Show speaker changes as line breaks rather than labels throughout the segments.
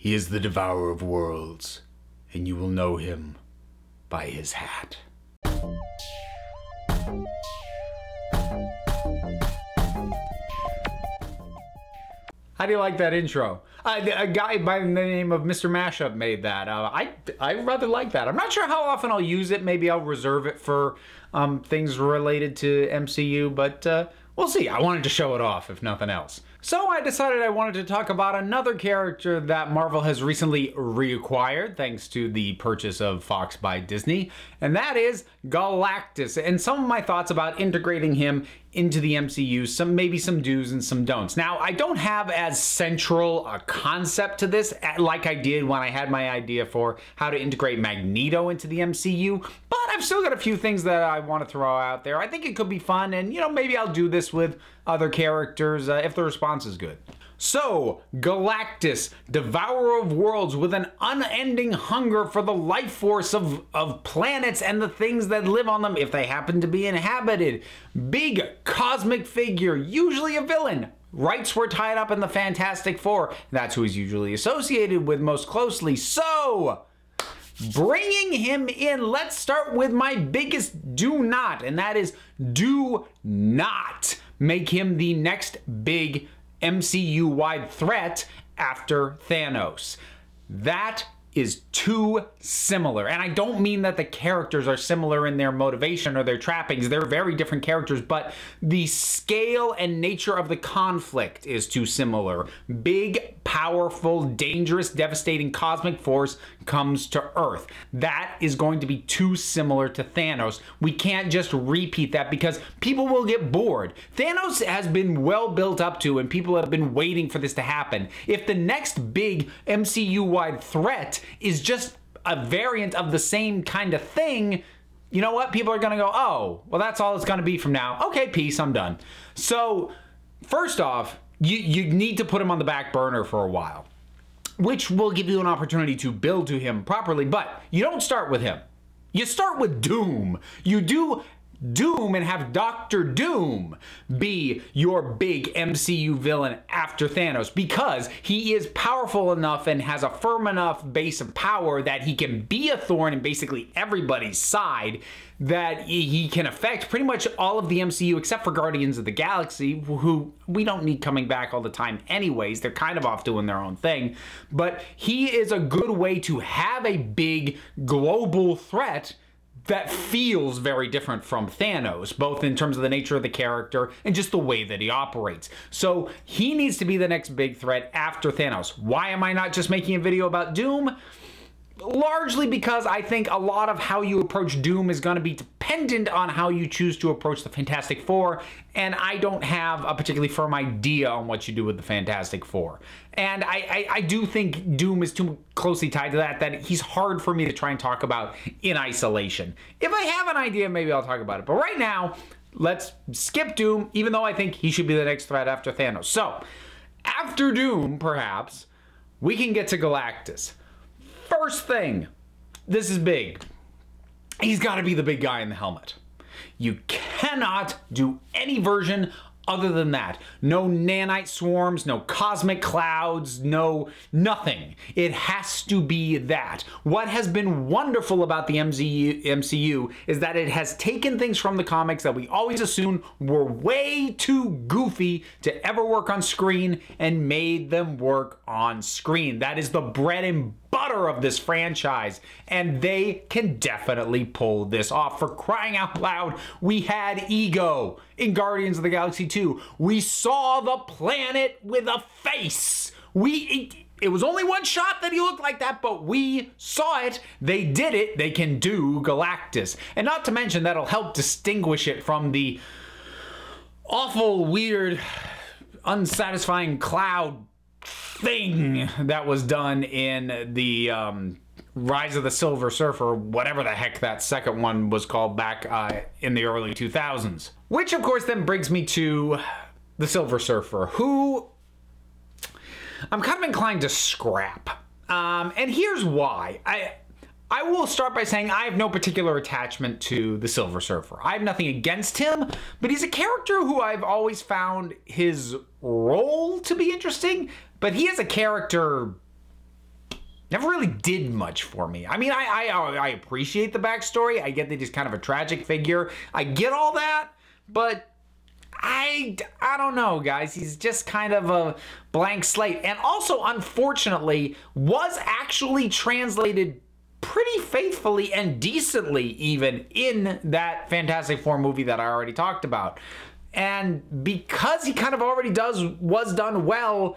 He is the devourer of worlds, and you will know him by his hat. How do you like that intro? A guy by the name of Mr. Mashup made that. I rather like that. I'm not sure how often I'll use it. Maybe I'll reserve it for things related to MCU, but we'll see. I wanted to show it off, if nothing else. So I decided I wanted to talk about another character that Marvel has recently reacquired, thanks to the purchase of Fox by Disney, and that is Galactus, and some of my thoughts about integrating him into the MCU, maybe some do's and some don'ts. Now, I don't have as central a concept to this like I did when I had my idea for how to integrate Magneto into the MCU, but I've still got a few things that I want to throw out there. I think it could be fun, and maybe I'll do this with other characters if the response is good. So, Galactus, devourer of worlds with an unending hunger for the life force of planets and the things that live on them if they happen to be inhabited. Big cosmic figure, usually a villain. Rights were tied up in the Fantastic Four. That's who he's usually associated with most closely. So, bringing him in, let's start with my biggest do not, and that is do not make him the next big MCU-wide threat after Thanos. That is too similar. And I don't mean that the characters are similar in their motivation or their trappings. They're very different characters, but the scale and nature of the conflict is too similar. Big, powerful, dangerous, devastating cosmic force comes to Earth. That is going to be too similar to Thanos. We can't just repeat that because people will get bored. Thanos has been well built up to, and people have been waiting for this to happen. If the next big MCU-wide threat is just a variant of the same kind of thing, you know what? People are going to go, oh, well, that's all it's going to be from now. Okay, peace, I'm done. So, first off, you need to put him on the back burner for a while, which will give you an opportunity to build to him properly, but you don't start with him. You start with Doom. You do Doom and have Dr. Doom be your big MCU villain after Thanos because he is powerful enough and has a firm enough base of power that he can be a thorn in basically everybody's side, that he can affect pretty much all of the MCU except for Guardians of the Galaxy, who we don't need coming back all the time anyways. They're kind of off doing their own thing. But he is a good way to have a big global threat that feels very different from Thanos, both in terms of the nature of the character and just the way that he operates. So he needs to be the next big threat after Thanos. Why am I not just making a video about Doom? Largely because I think a lot of how you approach Doom is going to be dependent on how you choose to approach the Fantastic Four, and I don't have a particularly firm idea on what you do with the Fantastic Four. And I do think Doom is too closely tied to that he's hard for me to try and talk about in isolation. If I have an idea, maybe I'll talk about it. But right now, let's skip Doom, even though I think he should be the next threat after Thanos. So, after Doom, perhaps, we can get to Galactus. First thing, this is big. He's got to be the big guy in the helmet. You cannot do any version other than that. No nanite swarms, no cosmic clouds, no nothing. It has to be that. What has been wonderful about the MCU is that it has taken things from the comics that we always assumed were way too goofy to ever work on screen and made them work on screen. That is the bread and butter of this franchise, and they can definitely pull this off. For crying out loud, we had Ego in Guardians of the Galaxy 2. We saw the planet with a face. It was only one shot that he looked like that, but we saw it. They did it. They can do Galactus. And not to mention, that'll help distinguish it from the awful, weird, unsatisfying cloud thing that was done in the Rise of the Silver Surfer, whatever the heck that second one was called back in the early 2000s. Which, of course, then brings me to the Silver Surfer, who I'm kind of inclined to scrap. And here's why. I will start by saying I have no particular attachment to the Silver Surfer. I have nothing against him, but he's a character who I've always found his role to be interesting, but he as a character never really did much for me. I mean, I appreciate the backstory. I get that he's kind of a tragic figure. I get all that, but I don't know, guys. He's just kind of a blank slate. And also, unfortunately, was actually translated pretty faithfully and decently even in that Fantastic Four movie that I already talked about. And because he kind of already was done well,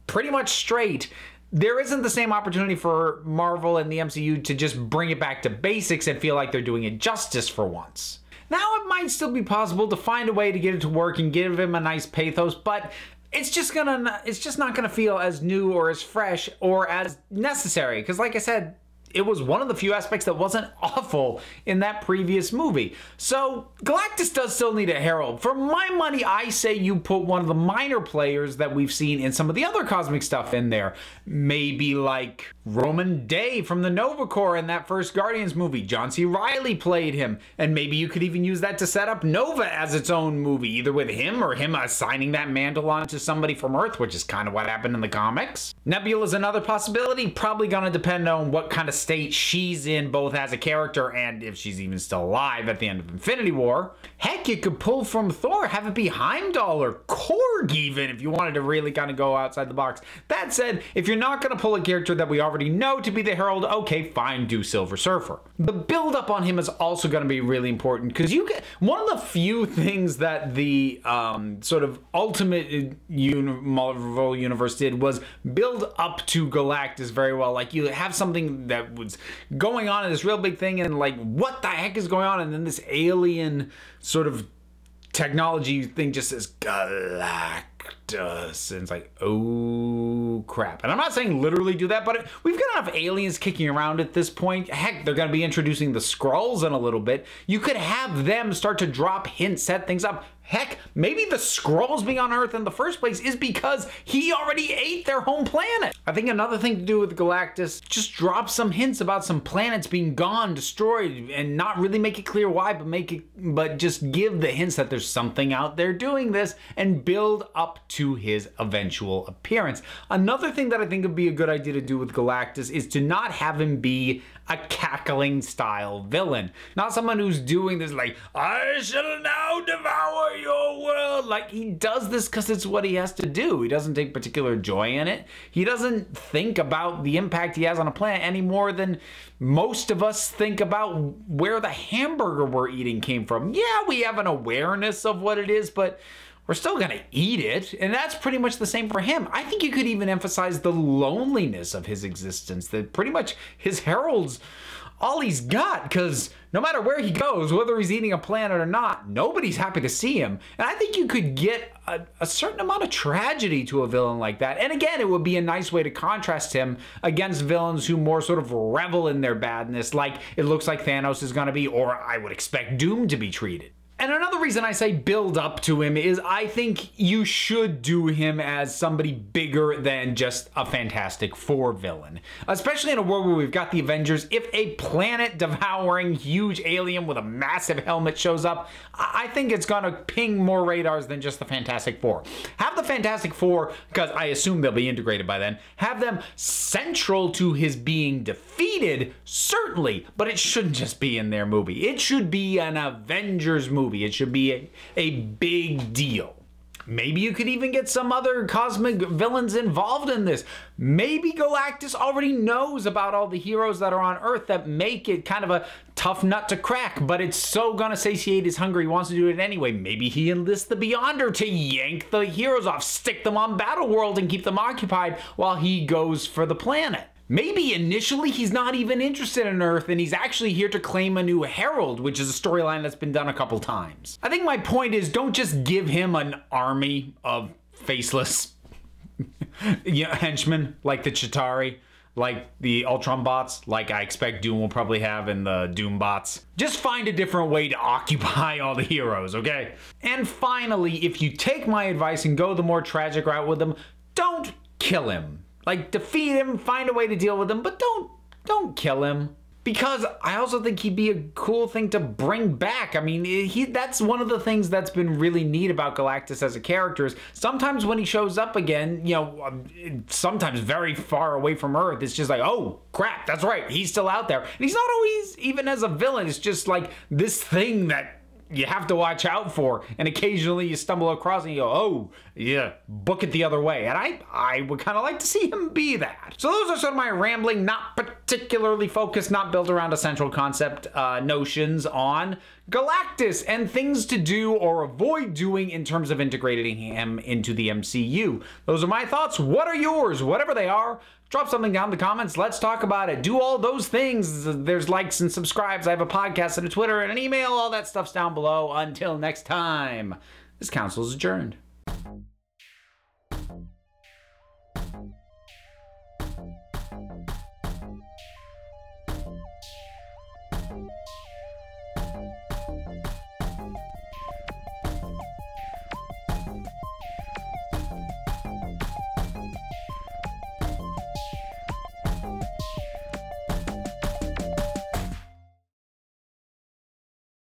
pretty much straight, there isn't the same opportunity for Marvel and the MCU to just bring it back to basics and feel like they're doing it justice for once. Now, it might still be possible to find a way to get it to work and give him a nice pathos, but it's just not gonna feel as new or as fresh or as necessary. Because like I said, it was one of the few aspects that wasn't awful in that previous movie. So Galactus does still need a herald. For my money, I say you put one of the minor players that we've seen in some of the other cosmic stuff in there. Maybe like Roman Day from the Nova Corps in that first Guardians movie. John C. Reilly played him. And maybe you could even use that to set up Nova as its own movie, either with him or him assigning that mantle on to somebody from Earth, which is kind of what happened in the comics. Nebula's another possibility, probably gonna depend on what kind of state she's in, both as a character and if she's even still alive at the end of Infinity War. Heck, you could pull from Thor, have it be Heimdall or Korg even, if you wanted to really kind of go outside the box. That said, if you're not going to pull a character that we already know to be the Herald, okay, fine, do Silver Surfer. The build up on him is also going to be really important, because you get one of the few things that the sort of ultimate Marvel universe did was build up to Galactus very well. Like, you have something that was going on in this real big thing, and like, what the heck is going on? And then this alien sort of technology thing just says Galactus, and it's like, oh crap. And I'm not saying literally do that, but we've got enough aliens kicking around at this point. Heck, they're going to be introducing the Skrulls in a little bit. You could have them start to drop hints, set things up. Heck, maybe the Skrulls being on Earth in the first place is because he already ate their home planet. I think another thing to do with Galactus, just drop some hints about some planets being gone, destroyed, and not really make it clear why, but just give the hints that there's something out there doing this, and build up to his eventual appearance. Another thing that I think would be a good idea to do with Galactus is to not have him be a cackling style villain. Not someone who's doing this like, I shall now devour your world. Like, he does this because it's what he has to do. He doesn't take particular joy in it. He doesn't think about the impact he has on a planet any more than most of us think about where the hamburger we're eating came from. Yeah, we have an awareness of what it is, but we're still gonna eat it, and that's pretty much the same for him. I think you could even emphasize the loneliness of his existence, that pretty much his herald's all he's got, because no matter where he goes, whether he's eating a planet or not, nobody's happy to see him. And I think you could get a certain amount of tragedy to a villain like that. And again, it would be a nice way to contrast him against villains who more sort of revel in their badness, like it looks like Thanos is gonna be, or I would expect Doom to be treated. And another reason I say build up to him is I think you should do him as somebody bigger than just a Fantastic Four villain. Especially in a world where we've got the Avengers. If a planet-devouring huge alien with a massive helmet shows up, I think it's gonna ping more radars than just the Fantastic Four. Have the Fantastic Four, because I assume they'll be integrated by then, have them central to his being defeated, certainly, but it shouldn't just be in their movie. It should be an Avengers movie. It should be a big deal. Maybe you could even get some other cosmic villains involved in this. Maybe Galactus already knows about all the heroes that are on Earth that make it kind of a tough nut to crack, but it's so gonna satiate his hunger, he wants to do it anyway. Maybe he enlists the Beyonder to yank the heroes off, stick them on Battleworld, and keep them occupied while he goes for the planet. Maybe initially he's not even interested in Earth and he's actually here to claim a new herald, which is a storyline that's been done a couple times. I think my point is, don't just give him an army of faceless henchmen like the Chitauri, like the Ultron bots, like I expect Doom will probably have in the Doom bots. Just find a different way to occupy all the heroes, okay? And finally, if you take my advice and go the more tragic route with him, don't kill him. Like, defeat him, find a way to deal with him, but don't kill him. Because I also think he'd be a cool thing to bring back. I mean, that's one of the things that's been really neat about Galactus as a character is sometimes when he shows up again, sometimes very far away from Earth, it's just like, oh, crap, that's right, he's still out there. And he's not always, even as a villain, it's just like this thing that you have to watch out for, and occasionally you stumble across and you go, oh, yeah, book it the other way. And I would kind of like to see him be that. So those are some of my rambling, not particularly focused, not built around a central concept notions on Galactus and things to do or avoid doing in terms of integrating him into the MCU. Those are my thoughts. What are yours? Whatever they are, drop something down in the comments. Let's talk about it. Do all those things. There's likes and subscribes. I have a podcast and a Twitter and an email. All that stuff's down below. Until next time, this council is adjourned.